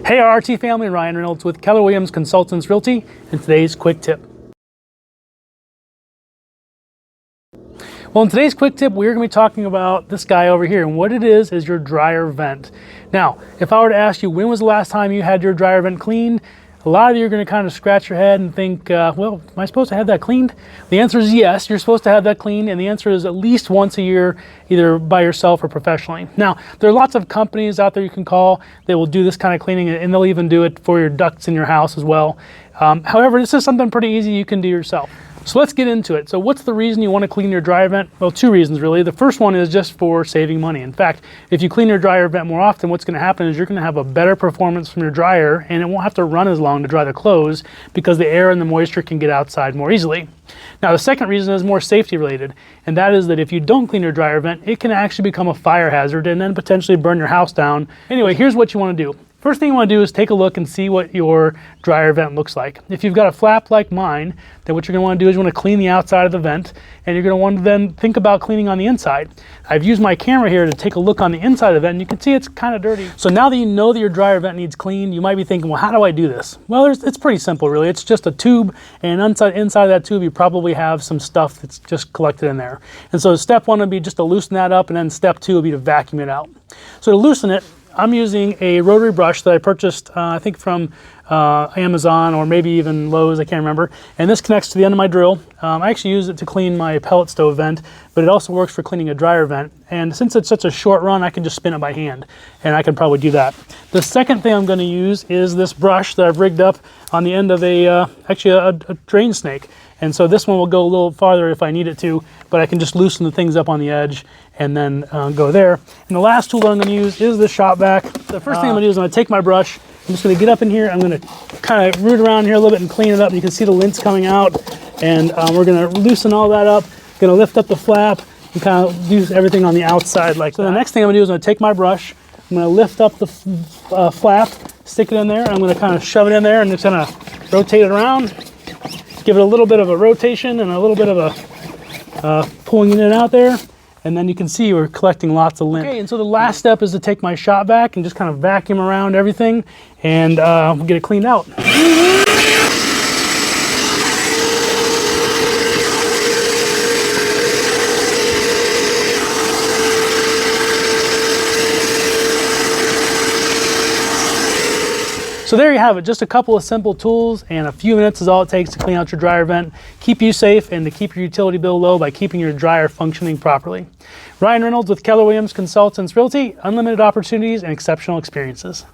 Hey RT family, Ryan Reynolds with Keller Williams Consultants Realty, and today's quick tip. Well, in today's quick tip, we're going to be talking about this guy over here, and what it is your dryer vent. Now, if I were to ask you when was the last time you had your dryer vent cleaned, a lot of you are going to kind of scratch your head and think, well, am I supposed to have that cleaned? The answer is yes, you're supposed to have that cleaned, and the answer is at least once a year, either by yourself or professionally. Now, there are lots of companies out there you can call that will do this kind of cleaning, and they'll even do it for your ducts in your house as well. However, this is something pretty easy you can do yourself. So let's get into it. So what's the reason you want to clean your dryer vent? Well, two reasons really. The first one is just for saving money. In fact, if you clean your dryer vent more often, what's going to happen is you're going to have a better performance from your dryer, and it won't have to run as long to dry the clothes because the air and the moisture can get outside more easily. Now, the second reason is more safety related, and that is that if you don't clean your dryer vent, it can actually become a fire hazard and then potentially burn your house down. Anyway, here's what you want to do. First thing you want to do is take a look and see what your dryer vent looks like. If you've got a flap like mine, then what you're going to want to do is you want to clean the outside of the vent, and you're going to want to then think about cleaning on the inside. I've used my camera here to take a look on the inside of the vent, and you can see it's kind of dirty. So now that you know that your dryer vent needs cleaned, you might be thinking, well, how do I do this? Well, it's pretty simple really. It's just a tube, and inside of that tube you probably have some stuff that's just collected in there. And so step one would be just to loosen that up, and then step two would be to vacuum it out. So to loosen it, I'm using a rotary brush that I purchased, I think from Amazon or maybe even Lowe's, I can't remember. And this connects to the end of my drill. I actually use it to clean my pellet stove vent, but it also works for cleaning a dryer vent. And since it's such a short run, I can just spin it by hand, and I can probably do that. The second thing I'm going to use is this brush that I've rigged up on the end of actually a drain snake. And so this one will go a little farther if I need it to, but I can just loosen the things up on the edge and then go there. And the last tool that I'm going to use is the shop vac. The first thing I'm going to do is I'm going to take my brush. I'm just going to get up in here. I'm going to kind of root around here a little bit and clean it up. You can see the lint's coming out, and we're going to loosen all that up. Going to lift up the flap and kind of do everything on the outside like that. So the next thing I'm going to do is I'm going to take my brush. I'm going to lift up the flap, stick it in there. I'm going to kind of shove it in there and just kind of rotate it around. Give it a little bit of a rotation and a little bit of a pulling it in and out there, and then you can see we're collecting lots of lint. Okay, and so the last step is to take my shop vac and just kind of vacuum around everything and get it cleaned out. So there you have it, just a couple of simple tools, and a few minutes is all it takes to clean out your dryer vent, keep you safe, and to keep your utility bill low by keeping your dryer functioning properly. Ryan Reynolds with Keller Williams Consultants Realty, unlimited opportunities and exceptional experiences.